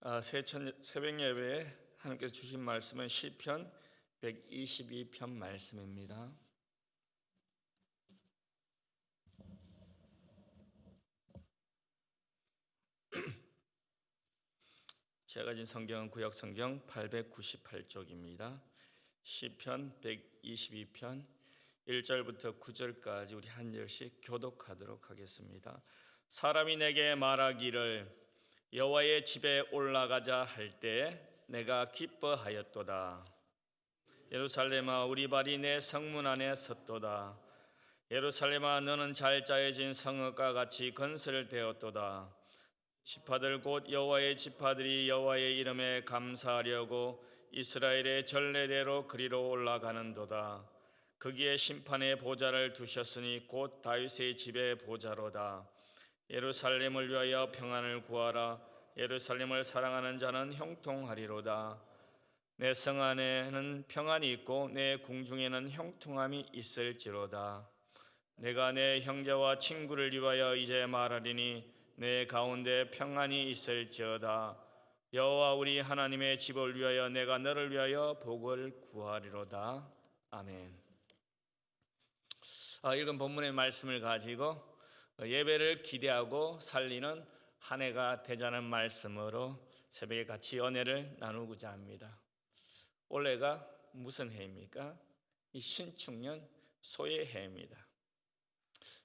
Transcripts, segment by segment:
새벽 예배에 하나님께서 주신 말씀은 시편 122편 말씀입니다. 제가 가진 성경은 구약 성경 898쪽입니다. 시편 122편 1절부터 9절까지 우리 한 절씩 교독하도록 하겠습니다. 사람이 내게 말하기를 여호와의 집에 올라가자 할 때 내가 기뻐하였도다. 예루살렘아 우리 발이 내 성문 안에 섰도다. 예루살렘아 너는 잘 짜여진 성읍과 같이 건설되었도다. 지파들 곧 여호와의 지파들이 여호와의 이름에 감사하려고 이스라엘의 전례대로 그리로 올라가는도다. 거기에 심판의 보좌를 두셨으니 곧 다윗의 집의 보좌로다. 예루살렘을 위하여 평안을 구하라. 예루살렘을 사랑하는 자는 형통하리로다. 내 성 안에는 평안이 있고 내 궁중에는 형통함이 있을지로다. 내가 내 형제와 친구를 위하여 이제 말하리니 내 가운데 평안이 있을지어다. 여호와 우리 하나님의 집을 위하여 내가 너를 위하여 복을 구하리로다. 아멘. 읽은 본문의 말씀을 가지고 예배를 기대하고 살리는 한 해가 되자는 말씀으로 새벽에 같이 은혜를 나누고자 합니다. 올해가 무슨 해입니까? 이 신축년 소의 해입니다.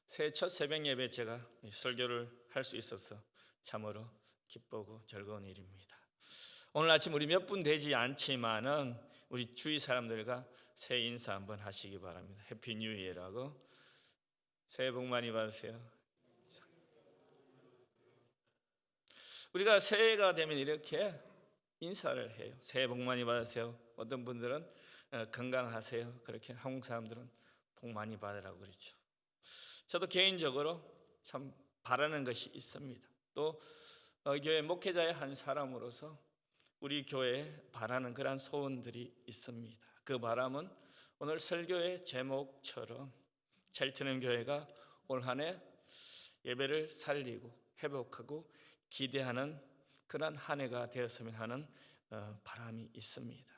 새해 첫 새벽 예배 제가 설교를 할 수 있어서 참으로 기쁘고 즐거운 일입니다. 오늘 아침 우리 몇 분 되지 않지만은 우리 주위 사람들과 새해 인사 한번 하시기 바랍니다. 해피 뉴 이어라고. 새해 복 많이 받으세요. 우리가 새해가 되면 이렇게 인사를 해요. 새해 복 많이 받으세요. 어떤 분들은 건강하세요. 그렇게 한국 사람들은 복 많이 받으라고 그러죠. 저도 개인적으로 참 바라는 것이 있습니다. 또 교회 목회자의 한 사람으로서 우리 교회에 바라는 그런 소원들이 있습니다. 그 바람은 오늘 설교의 제목처럼 첼트는 교회가 올 한 해 예배를 살리고 회복하고 기대하는 그런 한 해가 되었으면 하는 바람이 있습니다.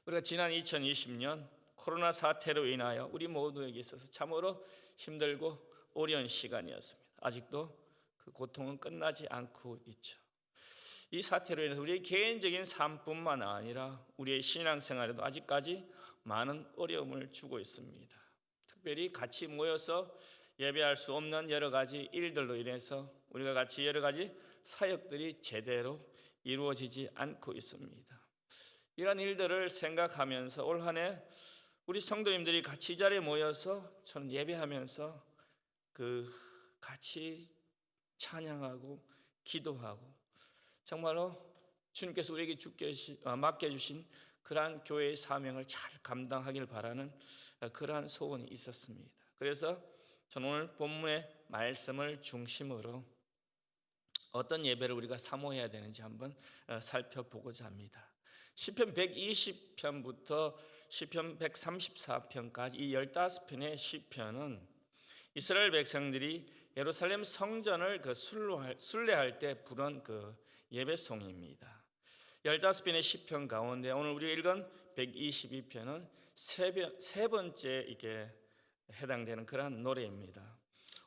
우리가 지난 2020년 코로나 사태로 인하여 우리 모두에게 있어서 참으로 힘들고 어려운 시간이었습니다. 아직도 그 고통은 끝나지 않고 있죠. 이 사태로 인해서 우리의 개인적인 삶뿐만 아니라 우리의 신앙생활에도 아직까지 많은 어려움을 주고 있습니다. 특별히 같이 모여서 예배할 수 없는 여러 가지 일들로 인해서 우리가 같이 여러 가지 사역들이 제대로 이루어지지 않고 있습니다. 이런 일들을 생각하면서 올 한 해 우리 성도님들이 같이 이 자리에 모여서 저는 예배하면서 같이 찬양하고 기도하고 정말로 주님께서 우리에게 맡겨주신 그러한 교회의 사명을 잘 감당하길 바라는 그러한 소원이 있었습니다. 그래서 저는 오늘 본문의 말씀을 중심으로 어떤 예배를 우리가 사모해야 되는지 한번 살펴보고자 합니다. 시편 120편부터 시편 134편까지 이 15편의 시편은 이스라엘 백성들이 예루살렘 성전을 순례할 때 부른 예배송입니다. 15편의 시편 가운데 오늘 우리가 읽은 122편은 세 번째 이게 해당되는 그런 노래입니다.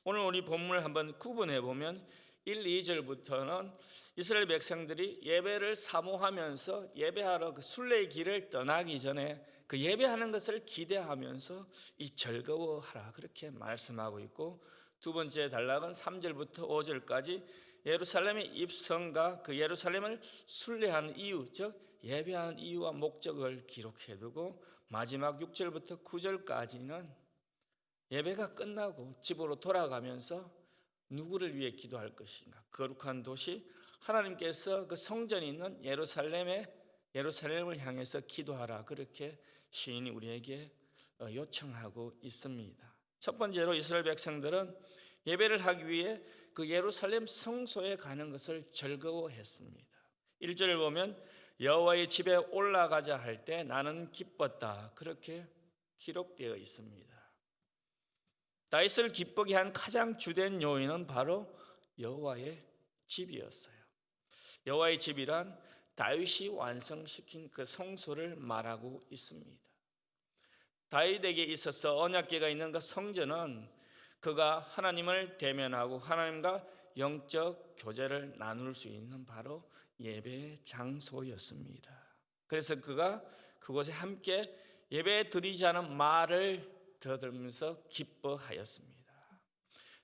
오늘 우리 본문을 한번 구분해 보면 1, 2절부터는 이스라엘 백성들이 예배를 사모하면서 예배하러 순례의 길을 떠나기 전에 그 예배하는 것을 기대하면서 이 즐거워하라 그렇게 말씀하고 있고, 두 번째 단락은 3절부터 5절까지 예루살렘의 입성과 그 예루살렘을 순례하는 이유, 즉 예배하는 이유와 목적을 기록해 두고, 마지막 6절부터 9절까지는 예배가 끝나고 집으로 돌아가면서 누구를 위해 기도할 것인가, 거룩한 도시 하나님께서 그 성전이 있는 예루살렘을 향해서 기도하라 그렇게 시인이 우리에게 요청하고 있습니다. 첫 번째로 이스라엘 백성들은 예배를 하기 위해 그 예루살렘 성소에 가는 것을 즐거워했습니다. 1절을 보면 여호와의 집에 올라가자 할 때 나는 기뻤다 그렇게 기록되어 있습니다. 다윗을 기쁘게 한 가장 주된 요인은 바로 여호와의 집이었어요. 여호와의 집이란 다윗이 완성시킨 그 성소를 말하고 있습니다. 다윗에게 있어서 언약궤가 있는 그 성전은 그가 하나님을 대면하고 하나님과 영적 교제를 나눌 수 있는 바로 예배 장소였습니다. 그래서 그가 그곳에 함께 예배 드리자는 말을 들으면서 기뻐하였습니다.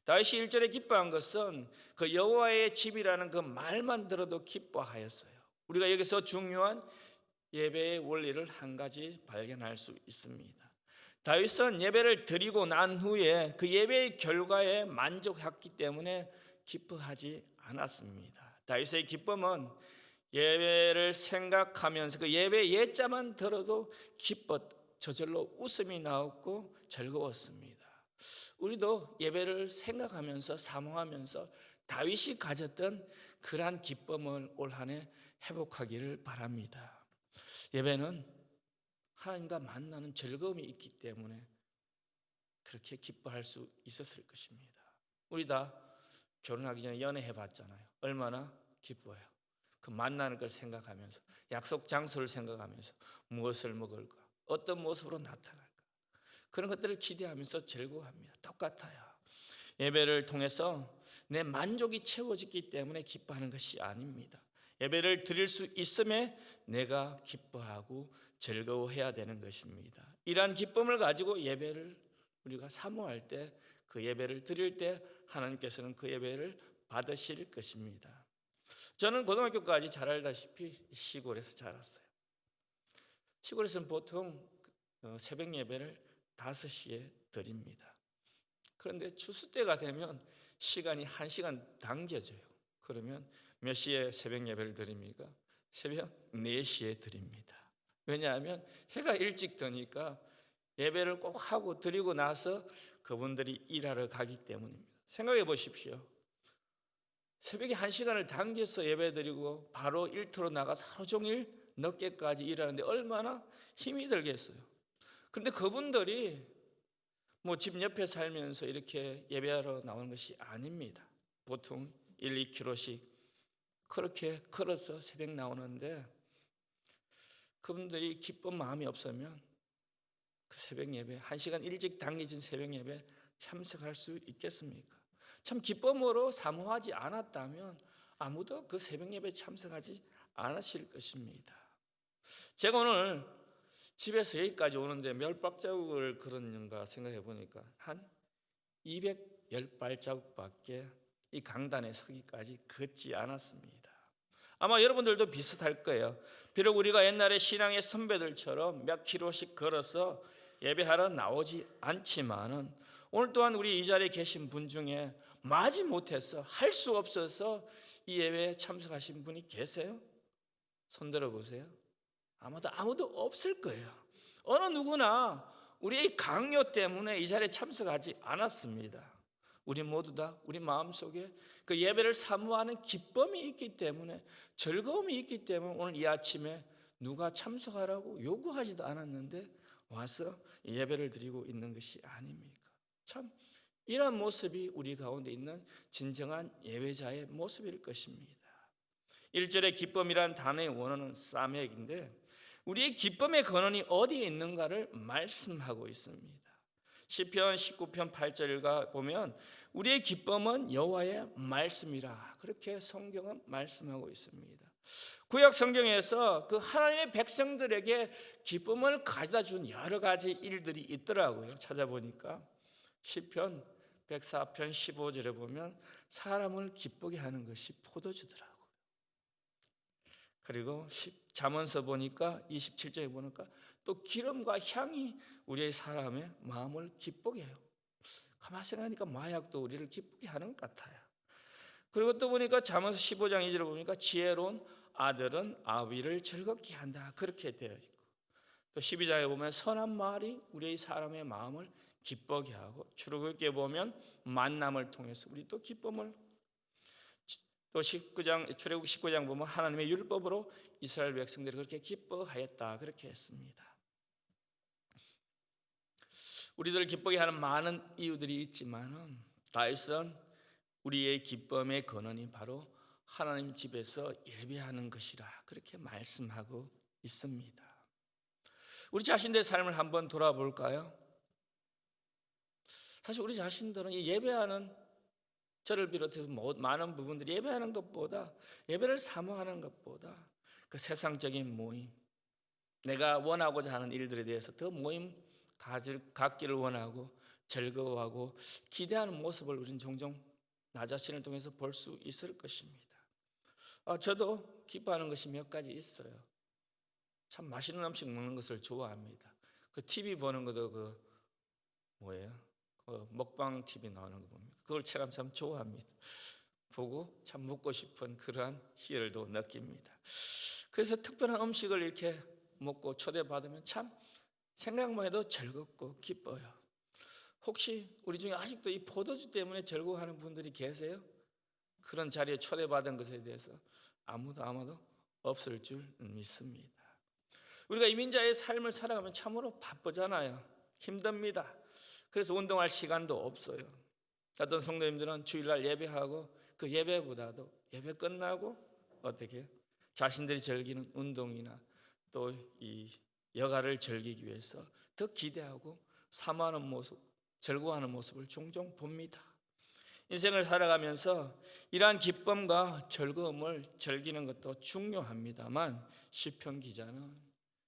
다윗이 1절에 기뻐한 것은 그 여호와의 집이라는 그 말만 들어도 기뻐하였어요. 우리가 여기서 중요한 예배의 원리를 한 가지 발견할 수 있습니다. 다윗은 예배를 드리고 난 후에 그 예배의 결과에 만족했기 때문에 기뻐하지 않았습니다. 다윗의 기쁨은 예배를 생각하면서 그 예배 예자만 들어도 저절로 웃음이 나왔고 즐거웠습니다. 우리도 예배를 생각하면서 사모하면서 다윗이 가졌던 그러한 기쁨을 올 한 해 회복하기를 바랍니다. 예배는 하나님과 만나는 즐거움이 있기 때문에 그렇게 기뻐할 수 있었을 것입니다. 우리 다 결혼하기 전에 연애해 봤잖아요. 얼마나 기뻐해요. 그 만나는 걸 생각하면서, 약속 장소를 생각하면서, 무엇을 먹을까, 어떤 모습으로 나타날까, 그런 것들을 기대하면서 즐거워합니다. 똑같아요. 예배를 통해서 내 만족이 채워지기 때문에 기뻐하는 것이 아닙니다. 예배를 드릴 수 있음에 내가 기뻐하고 즐거워해야 되는 것입니다. 이러한 기쁨을 가지고 예배를 우리가 사모할 때, 그 예배를 드릴 때 하나님께서는 그 예배를 받으실 것입니다. 저는 고등학교까지 잘 알다시피 시골에서 자랐어요. 시골에서는 보통 새벽 예배를 5시에 드립니다. 그런데 추수 때가 되면 시간이 1시간 당겨져요. 그러면 몇 시에 새벽 예배를 드립니까? 새벽 4시에 드립니다. 왜냐하면 해가 일찍 뜨니까 예배를 꼭 하고 드리고 나서 그분들이 일하러 가기 때문입니다. 생각해 보십시오. 새벽에 1시간을 당겨서 예배 드리고 바로 일터로 나가서 하루 종일 늦게까지 일하는데 얼마나 힘이 들겠어요. 그런데 그분들이 집 옆에 살면서 이렇게 예배하러 나오는 것이 아닙니다. 보통 1-2km씩 그렇게 걸어서 새벽 나오는데 그분들이 기쁜 마음이 없으면 그 새벽 예배, 1시간 일찍 당겨진 새벽 예배 참석할 수 있겠습니까? 참 기쁨으로 사모하지 않았다면 아무도 그 새벽 예배에 참석하지 않으실 것입니다. 제가 오늘 집에서 여기까지 오는데 몇 발자국을 걸었는가 생각해 보니까 한 210발자국밖에 이 강단에 서기까지 걷지 않았습니다. 아마 여러분들도 비슷할 거예요. 비록 우리가 옛날에 신앙의 선배들처럼 몇 킬로씩 걸어서 예배하러 나오지 않지만은 오늘 또한 우리 이 자리에 계신 분 중에 마지 못해서 할 수 없어서 이 예배에 참석하신 분이 계세요? 손 들어보세요. 아무도 없을 거예요. 어느 누구나 우리의 강요 때문에 이 자리에 참석하지 않았습니다. 우리 모두 다 우리 마음속에 그 예배를 사모하는 기쁨이 있기 때문에, 즐거움이 있기 때문에 오늘 이 아침에 누가 참석하라고 요구하지도 않았는데 와서 예배를 드리고 있는 것이 아닙니까? 참 이런 모습이 우리 가운데 있는 진정한 예배자의 모습일 것입니다. 1절의 기쁨이란 단어의 원어는 사맥인데 우리의 기쁨의 근원이 어디에 있는가를 말씀하고 있습니다. 시편 19편 8절과 보면 우리의 기쁨은 여호와의 말씀이라, 그렇게 성경은 말씀하고 있습니다. 구약 성경에서 그 하나님의 백성들에게 기쁨을 가져다 준 여러 가지 일들이 있더라고요. 찾아보니까 시편 104편 15절에 보면 사람을 기쁘게 하는 것이 포도주더라고요. 그리고 잠언서 보니까 27절에 보니까 또 기름과 향이 우리의 사람의 마음을 기쁘게 해요. 가만히 생각하니까 마약도 우리를 기쁘게 하는 것 같아요. 그리고 또 보니까 잠언서 15장 2절에 보니까 지혜로운 아들은 아비를 즐겁게 한다, 그렇게 되어 있고, 또 12장에 보면 선한 말이 우리의 사람의 마음을 기쁘게 하고, 출애굽기에 보면 만남을 통해서 우리 또 기쁨을, 또 출애굽 19장 보면 하나님의 율법으로 이스라엘 백성들이 그렇게 기뻐하였다, 그렇게 했습니다. 우리들을 기쁘게 하는 많은 이유들이 있지만은 다윗은 우리의 기쁨의 근원이 바로 하나님 집에서 예배하는 것이라 그렇게 말씀하고 있습니다. 우리 자신들의 삶을 한번 돌아볼까요? 사실 우리 자신들은 이 예배하는, 저를 비롯해서 많은 부분들이 예배하는 것보다, 예배를 사모하는 것보다 그 세상적인 모임, 내가 원하고자 하는 일들에 대해서 더 모임 갖기를 원하고 즐거워하고 기대하는 모습을 우리는 종종 나 자신을 통해서 볼 수 있을 것입니다. 저도 기뻐하는 것이 몇 가지 있어요. 참 맛있는 음식 먹는 것을 좋아합니다. 그 TV 보는 것도 먹방 TV 나오는 거 봅니다. 그걸 참 좋아합니다. 보고 참 먹고 싶은 그러한 희열도 느낍니다. 그래서 특별한 음식을 이렇게 먹고 초대받으면 참 생각만 해도 즐겁고 기뻐요. 혹시 우리 중에 아직도 이 포도주 때문에 즐거워하는 분들이 계세요? 그런 자리에 초대받은 것에 대해서 아마도 없을 줄 믿습니다. 우리가 이민자의 삶을 살아가면 참으로 바쁘잖아요. 힘듭니다. 그래서 운동할 시간도 없어요. 어떤 성도님들은 주일날 예배하고 그 예배보다도 예배 끝나고 어떻게 자신들이 즐기는 운동이나 또 이 여가를 즐기기 위해서 더 기대하고 사모하는 모습, 즐거워하는 모습을 종종 봅니다. 인생을 살아가면서 이러한 기쁨과 즐거움을 즐기는 것도 중요합니다만 시편 기자는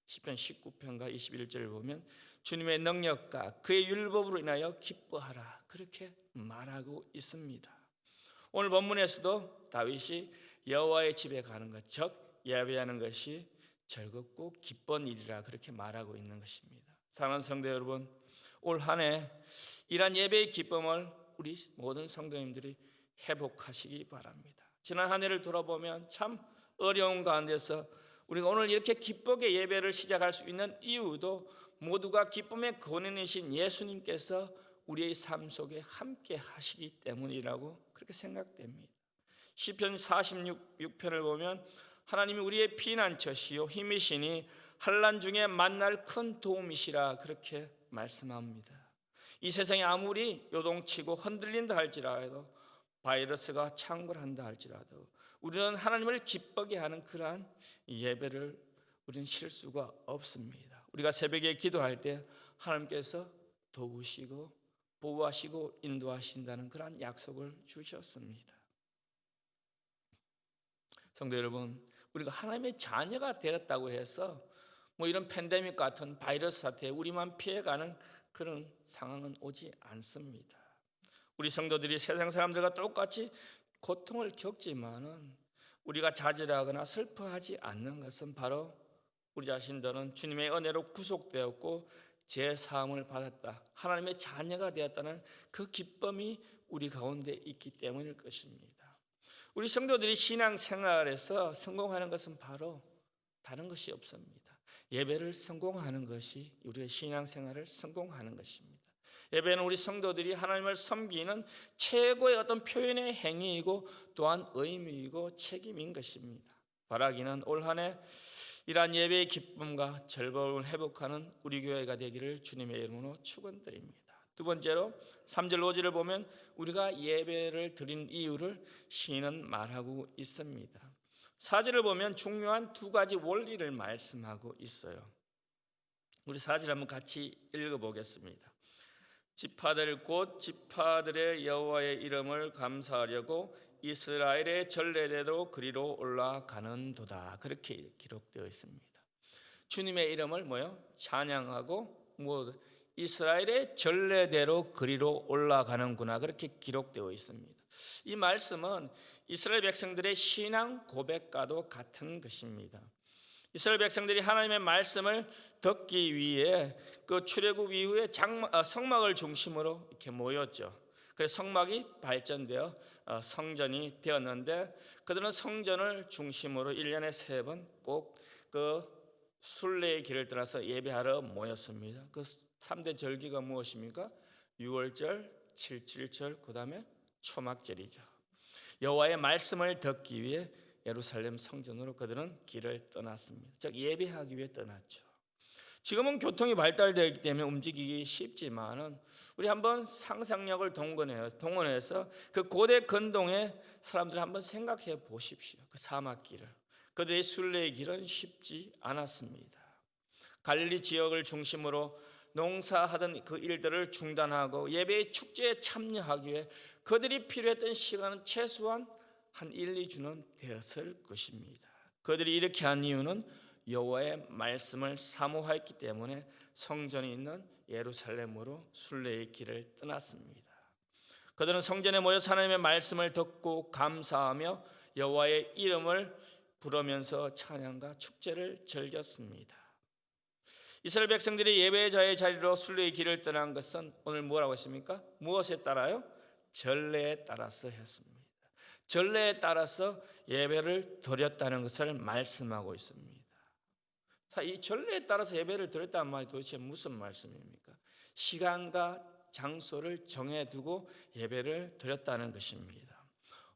시편 19편과 21절을 보면 주님의 능력과 그의 율법으로 인하여 기뻐하라 그렇게 말하고 있습니다. 오늘 본문에서도 다윗이 여호와의 집에 가는 것, 즉 예배하는 것이 즐겁고 기쁜 일이라 그렇게 말하고 있는 것입니다. 사랑하는 성도 여러분, 올 한 해 이러한 예배의 기쁨을 우리 모든 성도님들이 회복하시기 바랍니다. 지난 한 해를 돌아보면 참 어려운 가운데서 우리가 오늘 이렇게 기쁘게 예배를 시작할 수 있는 이유도 모두가 기쁨의 근원이신 예수님께서 우리의 삶 속에 함께 하시기 때문이라고 그렇게 생각됩니다. 시편 46편을 보면 하나님이 우리의 피난처시요 힘이시니 환난 중에 만날 큰 도움이시라 그렇게 말씀합니다. 이 세상이 아무리 요동치고 흔들린다 할지라도, 바이러스가 창궐한다 할지라도 우리는 하나님을 기쁘게 하는 그러한 예배를 우리는 쉴 수가 없습니다. 우리가 새벽에 기도할 때 하나님께서 도우시고 보호하시고 인도하신다는 그러한 약속을 주셨습니다. 성도 여러분, 우리가 하나님의 자녀가 되었다고 해서 이런 팬데믹 같은 바이러스 사태에 우리만 피해가는 그런 상황은 오지 않습니다. 우리 성도들이 세상 사람들과 똑같이 고통을 겪지만은 우리가 좌절하거나 슬퍼하지 않는 것은 바로 우리 자신들은 주님의 은혜로 구속되었고 재사함을 받았다, 하나님의 자녀가 되었다는 그 기쁨이 우리 가운데 있기 때문일 것입니다. 우리 성도들이 신앙생활에서 성공하는 것은 바로 다른 것이 없습니다. 예배를 성공하는 것이 우리의 신앙생활을 성공하는 것입니다. 예배는 우리 성도들이 하나님을 섬기는 최고의 어떤 표현의 행위이고 또한 의미이고 책임인 것입니다. 바라기는 올 한 해 이러한 예배의 기쁨과 즐거움을 회복하는 우리 교회가 되기를 주님의 이름으로 축원드립니다. 두 번째로 3절 5절을 보면 우리가 예배를 드린 이유를 시인은 말하고 있습니다. 4절을 보면 중요한 두 가지 원리를 말씀하고 있어요. 우리 4절 한번 같이 읽어보겠습니다. 지파들 곧 지파들의 여호와의 이름을 감사하려고 이스라엘의 전례대로 그리로 올라가는도다 그렇게 기록되어 있습니다. 주님의 이름을 찬양하고 이스라엘의 전례대로 그리로 올라가는구나 그렇게 기록되어 있습니다. 이 말씀은 이스라엘 백성들의 신앙 고백과도 같은 것입니다. 이스라엘 백성들이 하나님의 말씀을 듣기 위해 그 출애굽 이후에 성막을 중심으로 이렇게 모였죠. 그래서 성막이 발전되어 성전이 되었는데 그들은 성전을 중심으로 1년에 3번 꼭 그 순례의 길을 떠나서 예배하러 모였습니다. 그 3대 절기가 무엇입니까? 6월절, 7.7절, 그 다음에 초막절이죠. 여호와의 말씀을 듣기 위해 예루살렘 성전으로 그들은 길을 떠났습니다. 즉 예배하기 위해 떠났죠. 지금은 교통이 발달되기 때문에 움직이기 쉽지만은 우리 한번 상상력을 동원해서 그 고대 근동의 사람들 한번 생각해 보십시오. 그 사막길을, 그들의 순례의 길은 쉽지 않았습니다. 갈릴리 지역을 중심으로 농사하던 그 일들을 중단하고 예배의 축제에 참여하기 위해 그들이 필요했던 시간은 최소한 한 1, 2주는 되었을 것입니다. 그들이 이렇게 한 이유는 여호와의 말씀을 사모하였기 때문에 성전이 있는 예루살렘으로 순례의 길을 떠났습니다. 그들은 성전에 모여서 하나님의 말씀을 듣고 감사하며 여호와의 이름을 부르면서 찬양과 축제를 즐겼습니다. 이스라엘 백성들이 예배자의 자리로 순례의 길을 떠난 것은 오늘 뭐라고 했습니까? 무엇에 따라요? 전례에 따라서 했습니다. 전례에 따라서 예배를 드렸다는 것을 말씀하고 있습니다. 이 전례에 따라서 예배를 드렸다는 말이 도대체 무슨 말씀입니까? 시간과 장소를 정해두고 예배를 드렸다는 것입니다.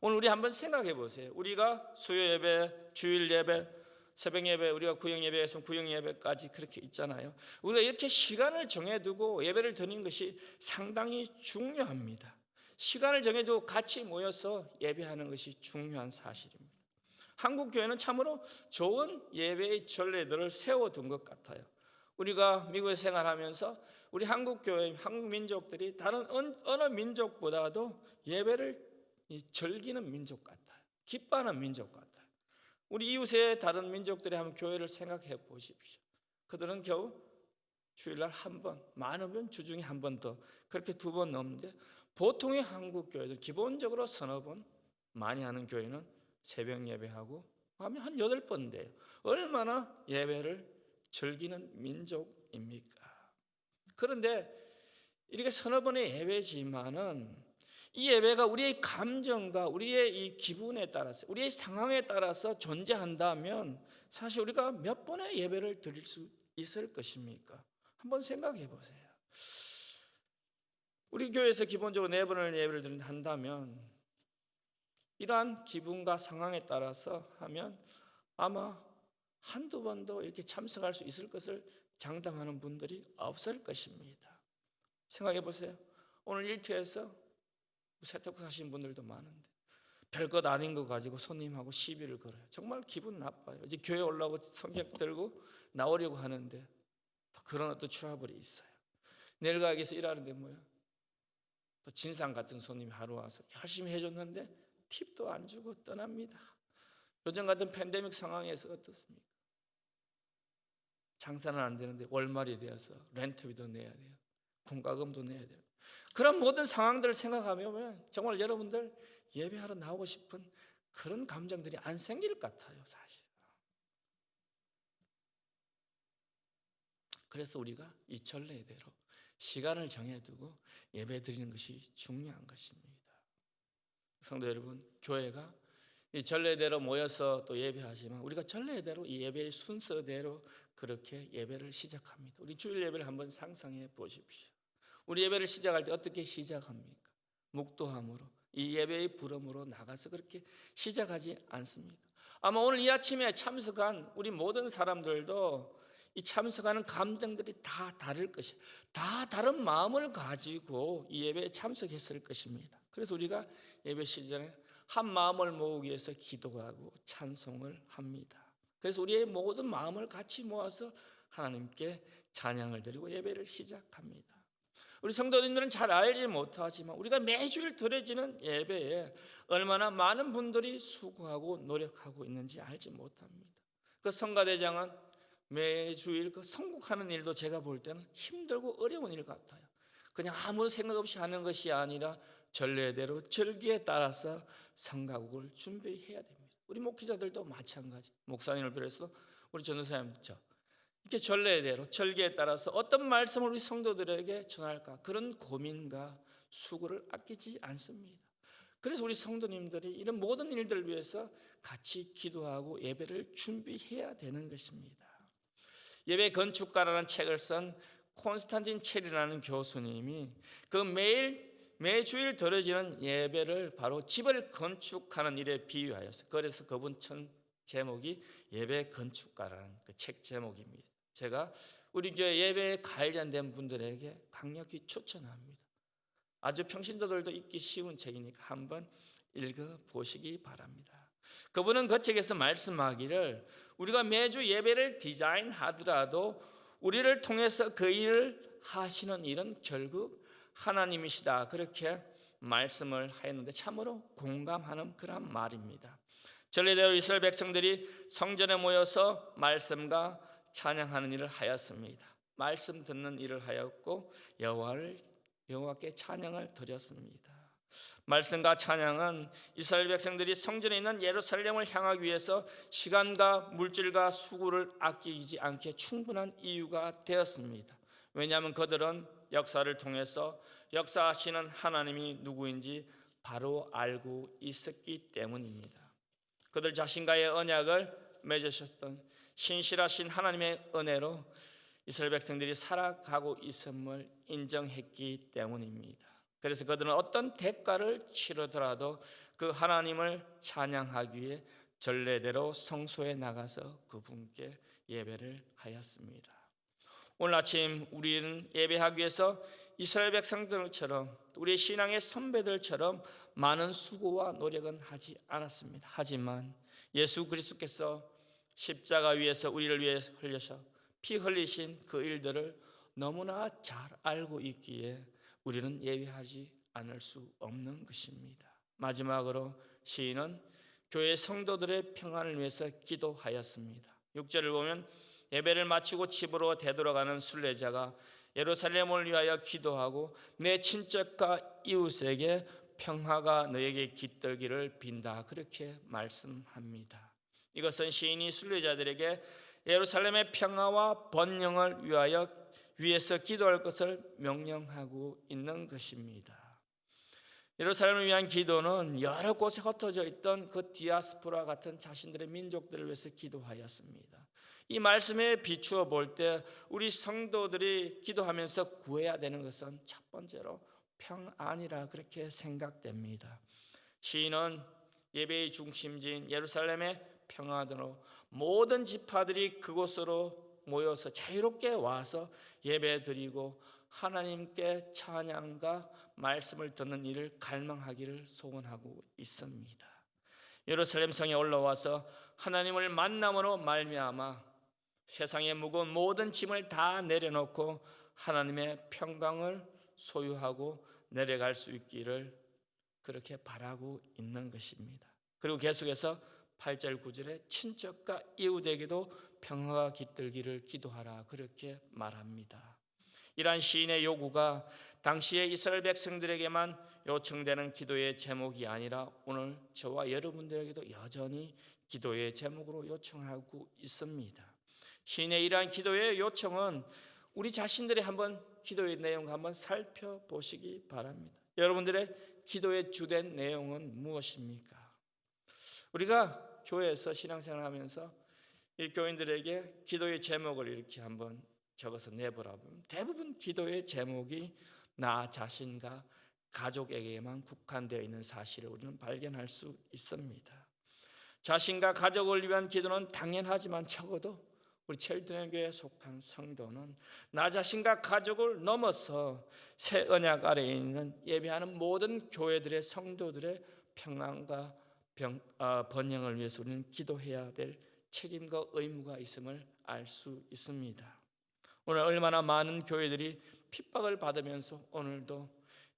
오늘 우리 한번 생각해 보세요. 우리가 수요 예배, 주일 예배, 새벽 예배, 우리가 구역 예배에서 구역 예배까지 그렇게 있잖아요. 우리가 이렇게 시간을 정해두고 예배를 드리는 것이 상당히 중요합니다. 시간을 정해두고 같이 모여서 예배하는 것이 중요한 사실입니다. 한국 교회는 참으로 좋은 예배의 전례들을 세워둔 것 같아요. 우리가 미국에 생활하면서 우리 한국 교회, 한국 민족들이 다른 어느 민족보다도 예배를 즐기는 민족 같아요. 기뻐하는 민족 같아요. 우리 이웃의 다른 민족들이 한번 교회를 생각해 보십시오. 그들은 겨우 주일날 한 번, 많으면 주중에 한 번 더, 그렇게 2번 넘는데 보통의 한국 교회들 기본적으로 서너 번, 많이 하는 교회는 새벽 예배하고 하면 한 8번 돼요. 얼마나 예배를 즐기는 민족입니까? 그런데 이렇게 서너 번의 예배지만은 이 예배가 우리의 감정과 우리의 이 기분에 따라서, 우리의 상황에 따라서 존재한다면 사실 우리가 몇 번의 예배를 드릴 수 있을 것입니까? 한번 생각해 보세요. 우리 교회에서 기본적으로 4번을 예배를 한다면 이러한 기분과 상황에 따라서 하면 아마 한두 번도 이렇게 참석할 수 있을 것을 장담하는 분들이 없을 것입니다. 생각해 보세요. 오늘 일터에서 세탁소 하시는 분들도 많은데 별것 아닌 거 가지고 손님하고 시비를 걸어요. 정말 기분 나빠요. 이제 교회 올라오고 성경 들고 나오려고 하는데 또 그런 어떤 트러블이 있어요. 내일 가게에서 일하는데 뭐야? 또 진상 같은 손님이 하루 와서 열심히 해줬는데 팁도 안 주고 떠납니다. 요즘 같은 팬데믹 상황에서 어떻습니까? 장사는 안 되는데 월말이 되어서 렌트비도 내야 돼요. 공과금도 내야 돼요. 그런 모든 상황들을 생각하면 정말 여러분들 예배하러 나오고 싶은 그런 감정들이 안 생길 것 같아요, 사실. 그래서 우리가 이 전례대로 시간을 정해두고 예배 드리는 것이 중요한 것입니다. 성도 여러분, 교회가 이 전례대로 모여서 또 예배하지만 우리가 전례대로 이 예배의 순서대로 그렇게 예배를 시작합니다. 우리 주일 예배를 한번 상상해 보십시오. 우리 예배를 시작할 때 어떻게 시작합니까? 묵도함으로, 이 예배의 부름으로 나가서 그렇게 시작하지 않습니까? 아마 오늘 이 아침에 참석한 우리 모든 사람들도 이 참석하는 감정들이 다 다를 것이에요. 다 다른 마음을 가지고 이 예배에 참석했을 것입니다. 그래서 우리가 예배 시즌에 한 마음을 모으기 위해서 기도하고 찬송을 합니다. 그래서 우리의 모든 마음을 같이 모아서 하나님께 찬양을 드리고 예배를 시작합니다. 우리 성도님들은 잘 알지 못하지만 우리가 매주일 드려지는 예배에 얼마나 많은 분들이 수고하고 노력하고 있는지 알지 못합니다. 그 성가대장은 매주일 그 선곡하는 일도 제가 볼 때는 힘들고 어려운 일 같아요. 그냥 아무 생각 없이 하는 것이 아니라 전례대로 절기에 따라서 성가곡을 준비해야 됩니다. 우리 목회자들도 마찬가지. 목사님을 비롯해서 우리 전도사님 이렇게 전례대로 절기에 따라서 어떤 말씀을 우리 성도들에게 전할까 그런 고민과 수고를 아끼지 않습니다. 그래서 우리 성도님들이 이런 모든 일들을 위해서 같이 기도하고 예배를 준비해야 되는 것입니다. 예배 건축가라는 책을 쓴 콘스탄틴 체리라는 교수님이 그 매주일 드려지는 예배를 바로 집을 건축하는 일에 비유하였어요. 그래서 그분 천 제목이 예배 건축가라는 그 책 제목입니다. 제가 우리 교회 예배에 관련된 분들에게 강력히 추천합니다. 아주 평신도들도 읽기 쉬운 책이니까 한번 읽어보시기 바랍니다. 그분은 그 책에서 말씀하기를 우리가 매주 예배를 디자인하더라도 우리를 통해서 그 일을 하시는 일은 결국 하나님이시다, 그렇게 말씀을 하였는데 참으로 공감하는 그런 말입니다. 전례대로 이스라엘 백성들이 성전에 모여서 말씀과 찬양하는 일을 하였습니다. 말씀 듣는 일을 하였고 여호와께 찬양을 드렸습니다. 말씀과 찬양은 이스라엘 백성들이 성전에 있는 예루살렘을 향하기 위해서 시간과 물질과 수고를 아끼지 않게 충분한 이유가 되었습니다. 왜냐하면 그들은 역사를 통해서 역사하시는 하나님이 누구인지 바로 알고 있었기 때문입니다. 그들 자신과의 언약을 맺으셨던 신실하신 하나님의 은혜로 이스라엘 백성들이 살아가고 있음을 인정했기 때문입니다. 그래서 그들은 어떤 대가를 치르더라도 그 하나님을 찬양하기 위해 전례대로 성소에 나가서 그분께 예배를 하였습니다. 오늘 아침 우리는 예배하기 위해서 이스라엘 백성들처럼 우리 신앙의 선배들처럼 많은 수고와 노력은 하지 않았습니다. 하지만 예수 그리스도께서 십자가 위에서 우리를 위해 흘려서 피 흘리신 그 일들을 너무나 잘 알고 있기에 우리는 예배하지 않을 수 없는 것입니다. 마지막으로 시인은 교회 성도들의 평안을 위해서 기도하였습니다. 6절을 보면 예배를 마치고 집으로 되돌아가는 순례자가 예루살렘을 위하여 기도하고 내 친척과 이웃에게 평화가 너에게 깃들기를 빈다, 그렇게 말씀합니다. 이것은 시인이 순례자들에게 예루살렘의 평화와 번영을 위해서 기도할 것을 명령하고 있는 것입니다. 예루살렘을 위한 기도는 여러 곳에 흩어져 있던 그 디아스포라 같은 자신들의 민족들을 위해서 기도하였습니다. 이 말씀에 비추어 볼 때 우리 성도들이 기도하면서 구해야 되는 것은 첫 번째로 평안이라 그렇게 생각됩니다. 시인은 예배의 중심지인 예루살렘의 평안으로 모든 지파들이 그곳으로 모여서 자유롭게 와서 예배드리고 하나님께 찬양과 말씀을 듣는 일을 갈망하기를 소원하고 있습니다. 예루살렘 성에 올라와서 하나님을 만남으로 말미암아 세상의 무거운 모든 짐을 다 내려놓고 하나님의 평강을 소유하고 내려갈 수 있기를 그렇게 바라고 있는 것입니다. 그리고 계속해서 8절 9절에 친척과 이웃에게도 평화가 깃들기를 기도하라, 그렇게 말합니다. 이러한 시인의 요구가 당시의 이스라엘 백성들에게만 요청되는 기도의 제목이 아니라 오늘 저와 여러분들에게도 여전히 기도의 제목으로 요청하고 있습니다. 시인의 이러한 기도의 요청은 우리 자신들의 한번 기도의 내용 한번 살펴보시기 바랍니다. 여러분들의 기도의 주된 내용은 무엇입니까? 우리가 교회에서 신앙생활하면서 이 교인들에게 기도의 제목을 이렇게 한번 적어서 내보라 보면 대부분 기도의 제목이 나 자신과 가족에게만 국한되어 있는 사실을 우리는 발견할 수 있습니다. 자신과 가족을 위한 기도는 당연하지만 적어도 우리 첼드런 교회에 속한 성도는 나 자신과 가족을 넘어서 새 언약 아래에 있는 예배하는 모든 교회들의 성도들의 평안과 번영을 위해서 우리는 기도해야 될 책임과 의무가 있음을 알 수 있습니다. 오늘 얼마나 많은 교회들이 핍박을 받으면서 오늘도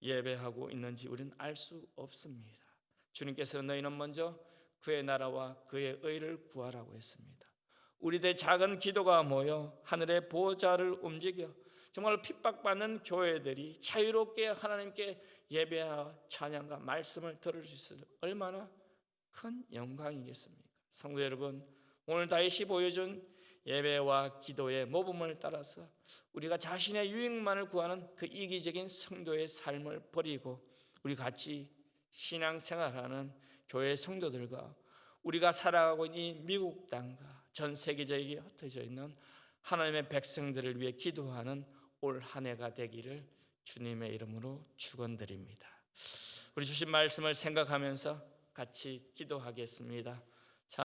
예배하고 있는지 우리는 알 수 없습니다. 주님께서는 너희는 먼저 그의 나라와 그의 의를 구하라고 했습니다. 우리들의 작은 기도가 모여 하늘의 보좌를 움직여 정말 핍박받는 교회들이 자유롭게 하나님께 예배와 찬양과 말씀을 들을 수 있을 얼마나 큰 영광이겠습니까? 성도 여러분, 오늘 다윗이 보여준 예배와 기도의 모범을 따라서 우리가 자신의 유익만을 구하는 그 이기적인 성도의 삶을 버리고 우리 같이 신앙생활하는 교회 성도들과 우리가 살아가고 있는 이 미국 땅과 전 세계적에 흩어져 있는 하나님의 백성들을 위해 기도하는 올 한 해가 되기를 주님의 이름으로 축원드립니다. 우리 주신 말씀을 생각하면서 같이 기도하겠습니다.